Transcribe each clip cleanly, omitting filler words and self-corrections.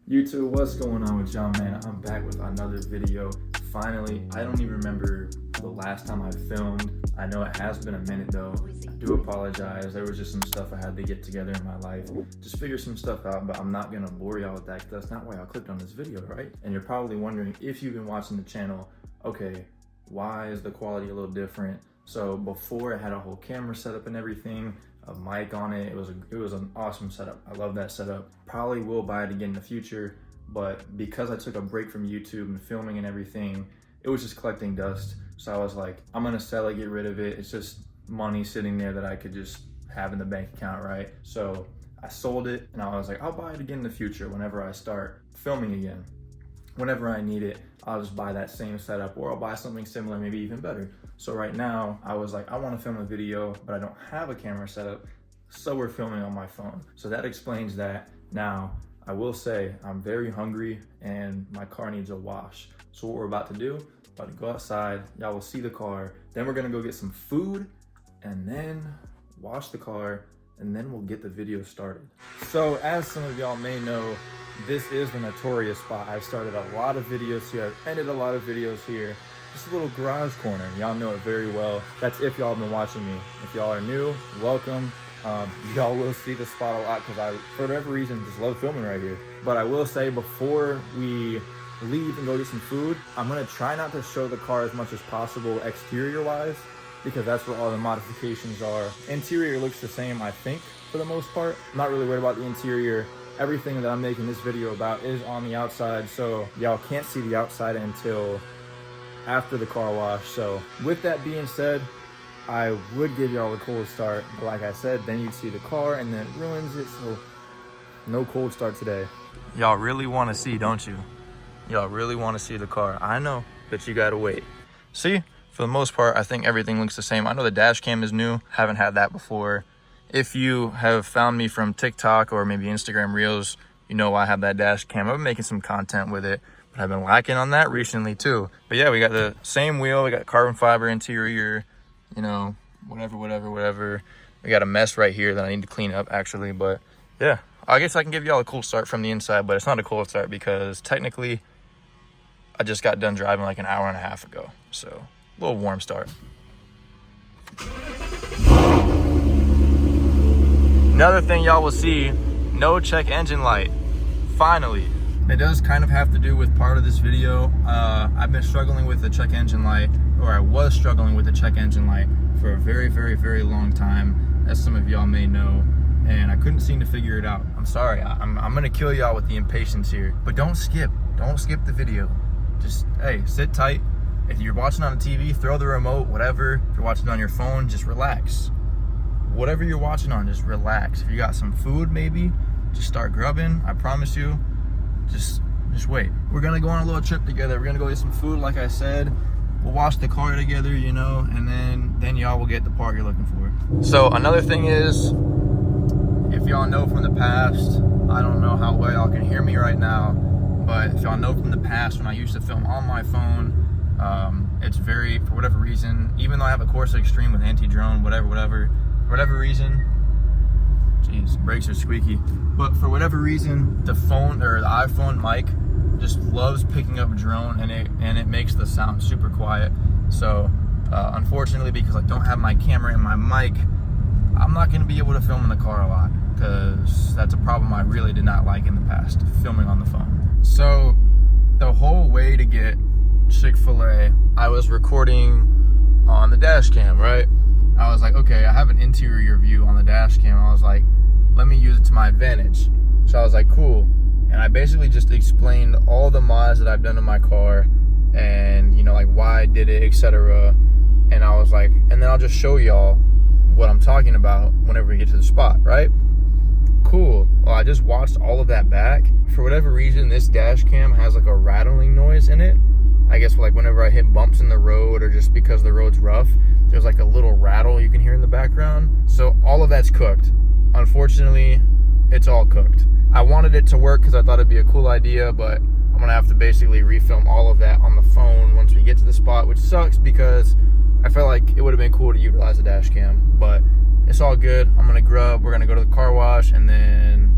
YouTube, what's going on with y'all, man? I'm back with another video. Finally, I don't even remember the last time I filmed. I know it has been a minute though. I do apologize. There was just some stuff I had to get together in my life. Just figure some stuff out, but I'm not gonna bore y'all with that because that's not why I clicked on this video, right? And you're probably wondering, if you've been watching the channel, okay, why is the quality a little different? So before, it had a whole camera setup and everything, a mic on it. It was an awesome setup. I love that setup. Probably will buy it again in the future, but because I took a break from YouTube and filming and everything, it was just collecting dust. So I was like, I'm gonna sell it, get rid of it. It's just money sitting there that I could just have in the bank account, right? So I sold it and I was like, I'll buy it again in the future whenever I start filming again. Whenever I need it, I'll just buy that same setup, or I'll buy something similar, maybe even better. So right now, I was like, I want to film a video, but I don't have a camera setup, so we're filming on my phone. So that explains that. Now, I will say I'm very hungry and my car needs a wash. So what we're about to do, about to go outside, y'all will see the car, then we're gonna go get some food and then wash the car, and then we'll get the video started. So as some of y'all may know, this is the notorious spot. I've started a lot of videos here. I've ended a lot of videos here. Just a little garage corner. Y'all know it very well. That's if y'all have been watching me. If y'all are new, welcome. Y'all will see the spot a lot because I, for whatever reason, just love filming right here. But I will say, before we leave and go get some food, I'm gonna try not to show the car as much as possible exterior-wise, because that's where all the modifications are. Interior looks the same, I think, for the most part. I'm not really worried about the interior. Everything that I'm making this video about is on the outside, so y'all can't see the outside until after the car wash. So with that being said, I would give y'all a cold start, but like I said, then you'd see the car and then it ruins it, so no cold start today. Y'all really want to see, don't you? Y'all really want to see the car. I know, but you gotta wait. See, for the most part, I think everything looks the same. I know the dash cam is new, haven't had that before. If you have found me from TikTok or maybe Instagram Reels, you know I have that dash cam. I've been making some content with it, but I've been lacking on that recently too. But yeah, we got the same wheel, we got carbon fiber interior, you know, whatever. We got a mess right here that I need to clean up actually, but yeah. I guess I can give y'all a cool start from the inside, but it's not a cool start because technically I just got done driving like an hour and a half ago. So a little warm start. Another thing y'all will see, no check engine light, finally. It does kind of have to do with part of this video. I've been struggling with the check engine light, or I was struggling with the check engine light for a very long time, as some of y'all may know, and I couldn't seem to figure it out. I'm sorry, I'm gonna kill y'all with the impatience here, but don't skip the video. Just, hey, sit tight. If you're watching on a TV, throw the remote, whatever. If you're watching on your phone, just relax. Whatever you're watching on, just relax. If you got some food, maybe just start grubbing. I promise you, just wait. We're gonna go on a little trip together. We're gonna go get some food, like I said. We'll wash the car together, you know, and then y'all will get the part you're looking for. So another thing is, if y'all know from the past, I don't know how well y'all can hear me right now, but if y'all know from the past when I used to film on my phone, it's very, for whatever reason, even though I have a Corsa Extreme with anti-drone, whatever reason, jeez, brakes are squeaky, but for whatever reason, the phone or the iPhone mic just loves picking up drone, and it makes the sound super quiet. So unfortunately, because I don't have my camera and my mic, I'm not going to be able to film in the car a lot, because that's a problem I really did not like in the past, filming on the phone. So the whole way to get Chick-fil-A, I was recording on the dash cam, right? I was like, okay, I have an interior view on the dash cam. I was like, let me use it to my advantage. So I was like, cool. And I basically just explained all the mods that I've done in my car and, you know, like why I did it, etc. And I was like, and then I'll just show y'all what I'm talking about whenever we get to the spot, right? Cool. Well, I just watched all of that back. For whatever reason, this dash cam has like a rattling noise in it. I guess like whenever I hit bumps in the road, or just because the road's rough, there's like a little rattle you can hear in the background. So all of that's cooked. Unfortunately, it's all cooked. I wanted it to work because I thought it'd be a cool idea, but I'm gonna have to basically refilm all of that on the phone once we get to the spot, which sucks because I felt like it would have been cool to utilize the dash cam, but it's all good. I'm gonna grub, we're gonna go to the car wash, and then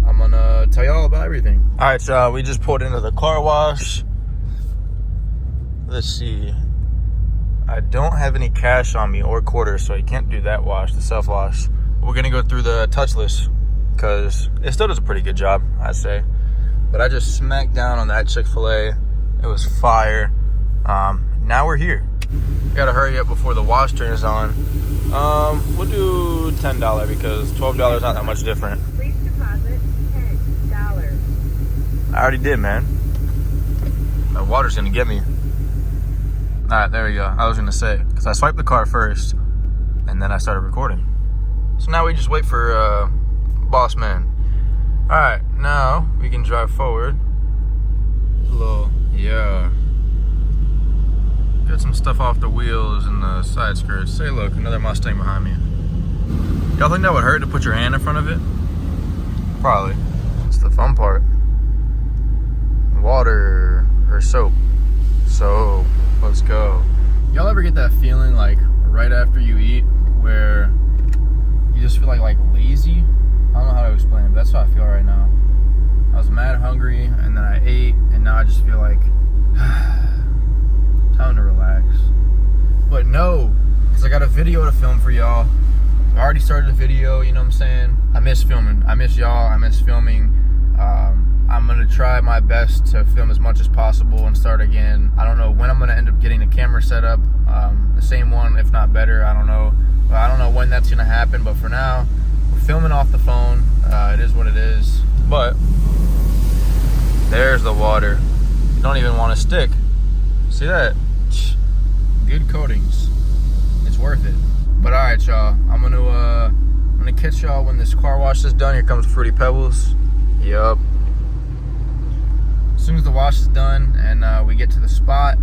I'm I'm gonna tell y'all about everything. All right, y'all, we just pulled into the car wash. Let's see. I don't have any cash on me or quarters, so I can't do that wash, the self-wash. We're gonna go through the touchless because it still does a pretty good job, I'd say. But I just smacked down on that Chick-fil-A. It was fire. Now we're here. Gotta hurry up before the wash turns on. We'll do $10 because $12 not that much different. Please deposit $10. I already did, man. My water's gonna get me. All right, there we go. I was gonna say, because I swiped the car first and then I started recording. So now we just wait for boss man. All right, now we can drive forward. A little, yeah. Get some stuff off the wheels and the side skirts. Say, look, another Mustang behind me. Y'all think that would hurt to put your hand in front of it? Probably. It's the fun part. Water or soap. So, let's go. Y'all ever get that feeling like right after you eat where you just feel like lazy? I don't know how to explain it, but that's how I feel right now. I was mad hungry and then I ate and now I just feel like time to relax. But no, because I got a video to film for y'all. I already started a video, you know what I'm saying? I miss filming. I miss y'all. I miss filming. I'm going to try my best to film as much as possible and start again. I don't know when I'm going to end up getting the camera set up. The same one, if not better. I don't know. But I don't know when that's going to happen. But for now, we're filming off the phone. It is what it is. But there's the water. You don't even want to stick. See that? Good coatings. It's worth it. But all right, y'all. I'm gonna catch y'all when this car wash is done. Here comes Fruity Pebbles. Yup. As soon as the wash is done and we get to the spot,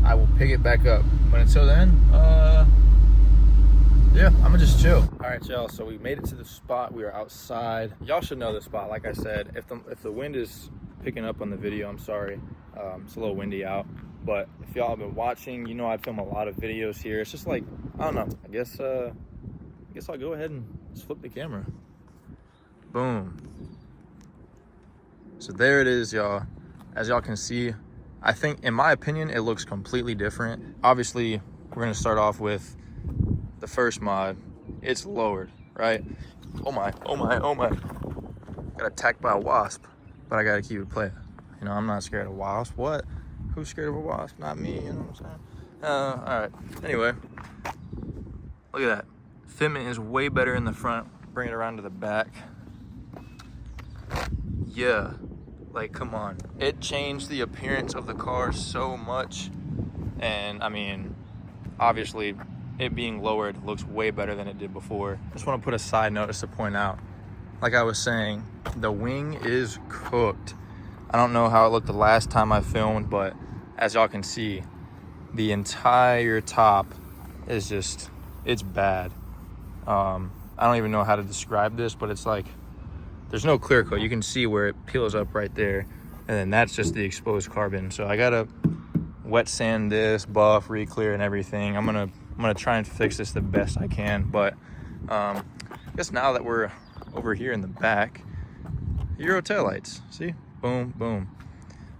I will pick it back up. But until then, yeah, I'm gonna just chill. All right, y'all. So we made it to the spot. We are outside. Y'all should know the spot. Like I said, if the wind is picking up on the video, I'm sorry. It's a little windy out. But if y'all have been watching, you know I'd film a lot of videos here. It's just like, I don't know. I guess I'll go ahead and just flip the camera. Boom. So there it is, y'all. As y'all can see, I think, in my opinion, it looks completely different. Obviously, we're gonna start off with the first mod. It's lowered, right? Oh my, oh my, oh my. Got attacked by a wasp, but I gotta keep it playing. You know, I'm not scared of wasps. What? Who's scared of a wasp? Not me, you know what I'm saying? All right, anyway. Look at that. Fitment is way better in the front. Bring it around to the back. Yeah, like, come on. It changed the appearance of the car so much. And, I mean, obviously, it being lowered looks way better than it did before. Just want to put a side notice to point out. Like I was saying, the wing is cooked. I don't know how it looked the last time I filmed, but as y'all can see, the entire top is just, it's bad. I don't even know how to describe this, but it's like, there's no clear coat. You can see where it peels up right there. And then that's just the exposed carbon. So I gotta wet sand this, buff, re-clear and everything. I'm gonna try and fix this the best I can. But I guess now that we're over here in the back, Euro taillights, see? Boom, boom.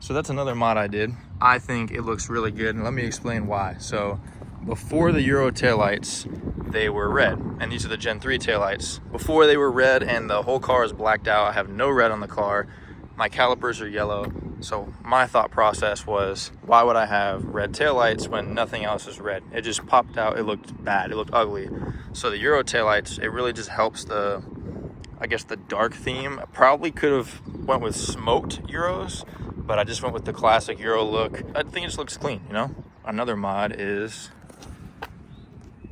So that's another mod I did. I think it looks really good, and let me explain why. So before the Euro taillights, they were red, and these are the Gen 3 taillights. Before they were red and the whole car is blacked out, I have no red on the car. My calipers are yellow. So my thought process was, why would I have red taillights when nothing else is red? It just popped out, it looked bad, it looked ugly. So the Euro taillights, it really just helps the, I guess, the dark theme. I probably could have went with smoked Euros, but I just went with the classic Euro look. I think it just looks clean, you know? Another mod is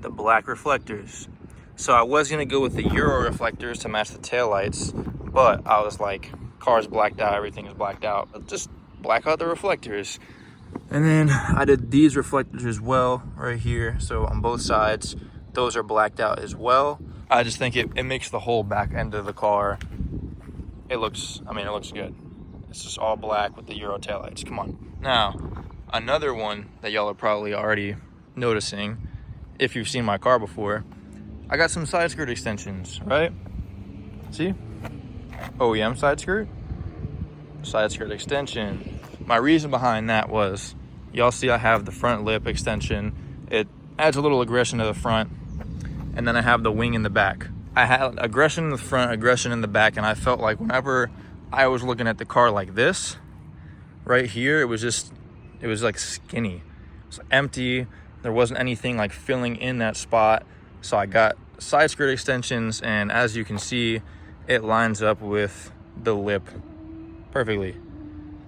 the black reflectors. So I was gonna go with the Euro reflectors to match the taillights, but I was like, car's blacked out, everything is blacked out. But just black out the reflectors. And then I did these reflectors as well, right here. So on both sides, those are blacked out as well. I just think it makes the whole back end of the car, it looks good. It's just all black with the Euro taillights, come on. Now, another one that y'all are probably already noticing, if you've seen my car before, I got some side skirt extensions, right? See? OEM side skirt extension. My reason behind that was, y'all see I have the front lip extension. It adds a little aggression to the front, and then I have the wing in the back. I had aggression in the front, aggression in the back, and I felt like whenever I was looking at the car like this, right here, it was like skinny. It was empty. There wasn't anything like filling in that spot. So I got side skirt extensions, and as you can see, it lines up with the lip perfectly.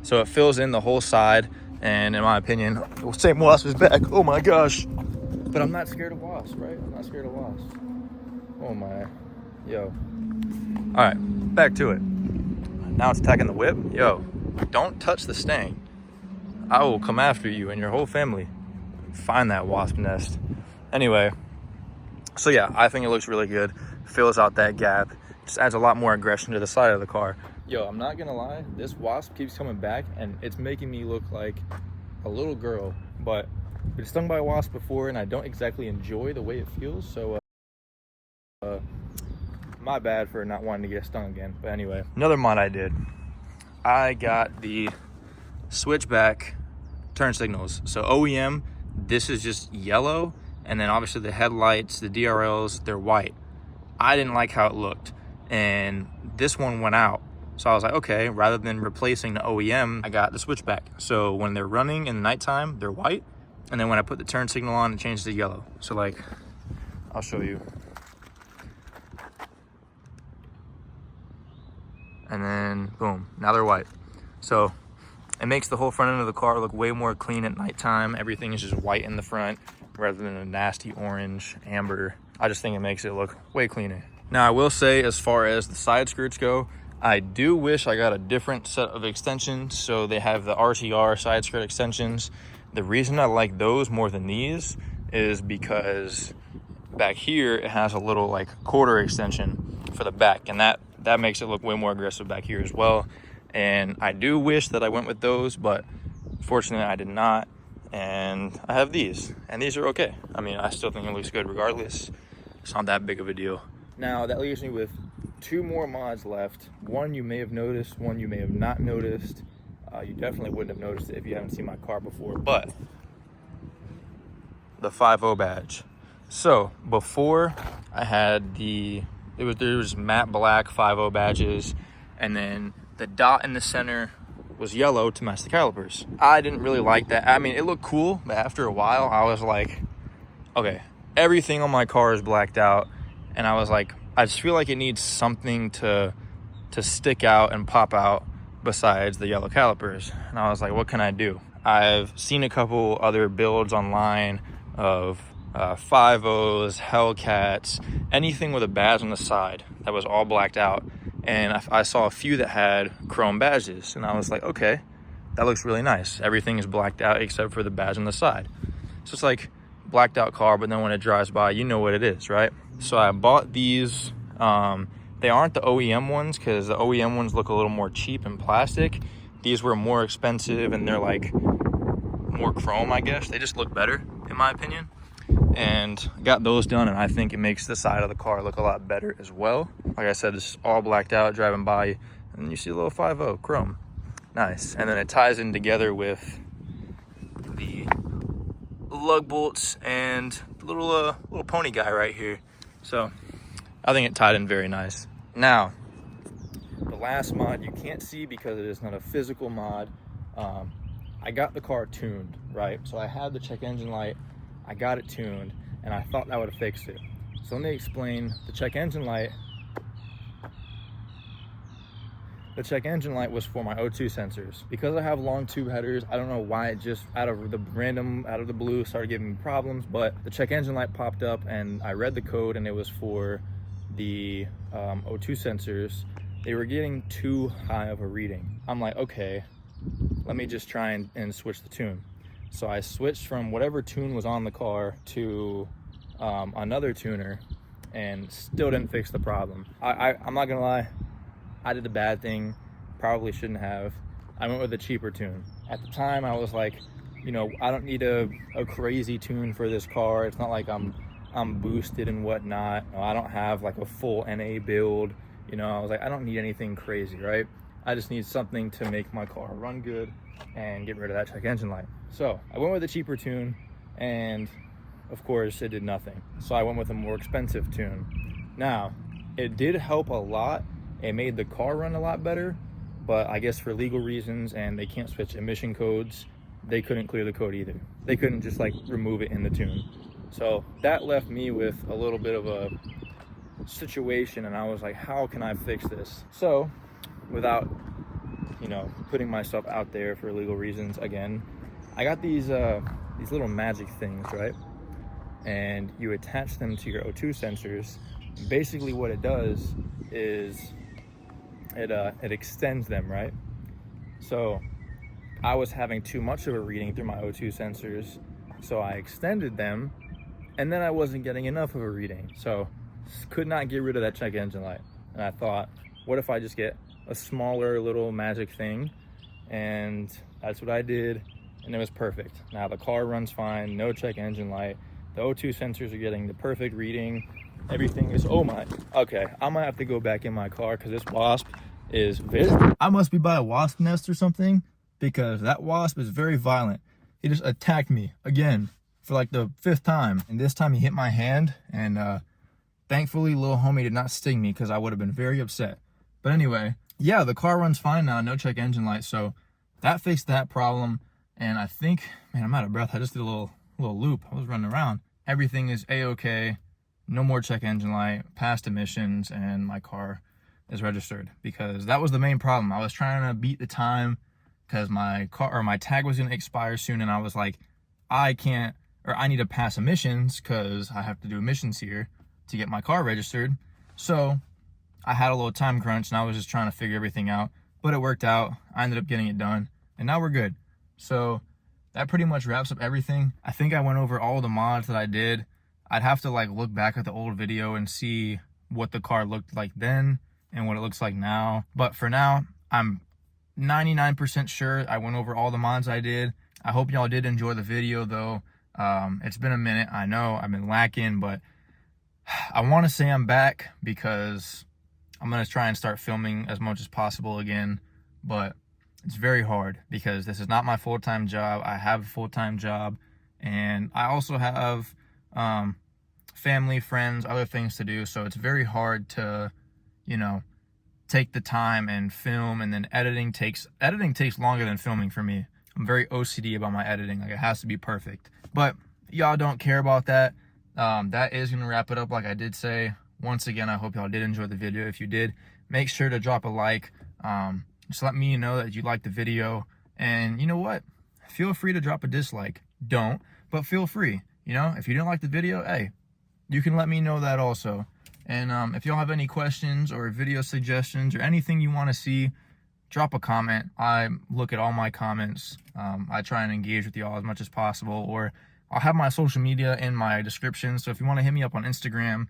So it fills in the whole side, and in my opinion, same wasp is back. Oh my gosh. But I'm not scared of wasps, right? I'm not scared of wasps. Oh my, yo. All right, back to it. Now it's attacking the whip. Yo, don't touch the Mustang. I will come after you and your whole family. Find that wasp nest. Anyway, so yeah, I think it looks really good. Fills out that gap. Just adds a lot more aggression to the side of the car. Yo, I'm not gonna lie, this wasp keeps coming back and it's making me look like a little girl, but I've been stung by a wasp before and I don't exactly enjoy the way it feels, so my bad for not wanting to get stung again. But anyway, another mod I did, I got the switchback turn signals. So OEM, this is just yellow, and then obviously the headlights, the DRLs, they're white. I didn't like how it looked, and this one went out. So I was like, okay, rather than replacing the OEM, I got the switchback. So when they're running in the nighttime, they're white. And then when I put the turn signal on, it changes to yellow. So like, I'll show you. And then boom, now they're white. So it makes the whole front end of the car look way more clean at nighttime. Everything is just white in the front rather than a nasty orange, amber. I just think it makes it look way cleaner. Now I will say, as far as the side skirts go, I do wish I got a different set of extensions. So they have the RTR side skirt extensions. The reason I like those more than these is because back here it has a little like quarter extension for the back, and that makes it look way more aggressive back here as well. And I do wish that I went with those, but fortunately I did not. And I have these, and these are okay. I mean, I still think it looks good regardless. It's not that big of a deal. Now that leaves me with two more mods left. One you may have noticed, one you may have not noticed. You definitely wouldn't have noticed it if you haven't seen my car before, but the 5.0 badge. So before I had there was matte black 5.0 badges, and then the dot in the center was yellow to match the calipers. I didn't really like that. I mean, it looked cool, but after a while I was like, okay, everything on my car is blacked out, and I was like, I just feel like it needs something to stick out and pop out besides the yellow calipers. And I was like, what can I do? I've seen a couple other builds online of 5.0s, Hellcats, anything with a badge on the side that was all blacked out. And I saw a few that had chrome badges, and I was like, okay, that looks really nice. Everything is blacked out except for the badge on the side. So it's like blacked out car, but then when it drives by, you know what it is, right? So I bought these. They aren't the OEM ones, because the OEM ones look a little more cheap and plastic. These were more expensive, and they're like more chrome, I guess. They just look better, in my opinion. And got those done, and I think it makes the side of the car look a lot better as well. Like I said, it's all blacked out driving by, and you see a little 5.0 chrome. Nice. And then it ties in together with the lug bolts and the little pony guy right here. So I think it tied in very nice. Now, the last mod you can't see because it is not a physical mod. I got the car tuned, right? So I had the check engine light, I got it tuned, and I thought that would have fixed it. So let me explain. The check engine light was for my O2 sensors. Because I have long tube headers, I don't know why it just out of the blue started giving me problems, but the check engine light popped up and I read the code, and it was for the O2 sensors. They were getting too high of a reading. I'm like, okay, let me just try and switch the tune. So I switched from whatever tune was on the car to another tuner, and still didn't fix the problem. I'm not gonna lie, I did the bad thing, probably shouldn't have. I went with a cheaper tune. At the time I was like, you know, I don't need a crazy tune for this car. It's not like I'm boosted and whatnot. I don't have like a full NA build. You know, I was like, I don't need anything crazy, right? I just need something to make my car run good and get rid of that check engine light. So I went with a cheaper tune, and of course it did nothing. So I went with a more expensive tune. Now, it did help a lot. It made the car run a lot better, but I guess for legal reasons, and they can't switch emission codes, they couldn't clear the code either. They couldn't just like remove it in the tune. So that left me with a little bit of a situation, and I was like, how can I fix this? So without, you know, putting myself out there for legal reasons again, I got these little magic things, right? And you attach them to your O2 sensors. Basically what it does is it extends them, right? So I was having too much of a reading through my O2 sensors, so I extended them, and then I wasn't getting enough of a reading, so could not get rid of that check engine light. And I thought, what if I just get a smaller little magic thing? And that's what I did, and it was perfect. Now the car runs fine, no check engine light. The O2 sensors are getting the perfect reading. Everything is, oh my, okay, I might have to go back in my car because this wasp is very, I must be by a wasp nest or something, because that wasp is very violent. He just attacked me again for like the 5th time, and this time he hit my hand, and thankfully little homie did not sting me because I would have been very upset. But anyway, yeah, the car runs fine now, no check engine light, so that fixed that problem. And I think, man, I'm out of breath. I just did a little loop. I was running around. Everything is a-okay. No more check engine light, passed emissions, and my car is registered, because that was the main problem. I was trying to beat the time because my tag was gonna expire soon, and I was like, I need to pass emissions because I have to do emissions here to get my car registered. So I had a little time crunch, and I was just trying to figure everything out, but it worked out. I ended up getting it done, and now we're good. So that pretty much wraps up everything. I think I went over all the mods that I did. I'd have to like look back at the old video and see what the car looked like then and what it looks like now. But for now, I'm 99% sure I went over all the mods I did. I hope y'all did enjoy the video though. It's been a minute. I know I've been lacking, but I want to say I'm back because I'm going to try and start filming as much as possible again. But it's very hard because this is not my full-time job. I have a full-time job, and I also have family, friends, other things to do. So it's very hard to, you know, take the time and film, and then editing takes longer than filming for me. I'm very OCD about my editing. Like, it has to be perfect. But y'all don't care about that. That is going to wrap it up like I did say. Once again, I hope y'all did enjoy the video. If you did, make sure to drop a like. Just let me know that you liked the video. And you know what? Feel free to drop a dislike. Don't, but feel free. You know, if you didn't like the video, hey, you can let me know that also. And if y'all have any questions or video suggestions or anything you want to see, drop a comment. I look at all my comments. I try and engage with y'all as much as possible, or I'll have my social media in my description. So if you want to hit me up on Instagram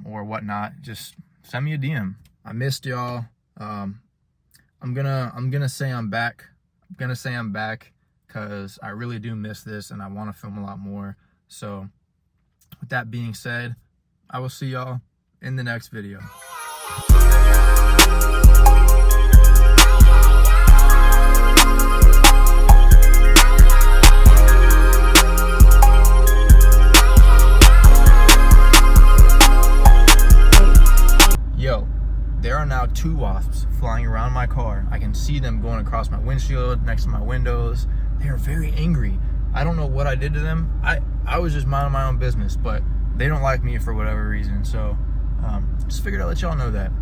or whatnot, just send me a DM. I missed y'all. I'm gonna say I'm back. I'm gonna say I'm back because I really do miss this, and I want to film a lot more. So with that being said, I will see y'all in the next video. Yo, there are now 2 wasps flying around my car. I can see them going across my windshield, next to my windows. They are very angry. I don't know what I did to them. I was just minding my own business, but they don't like me for whatever reason. So just figured I'd let y'all know that.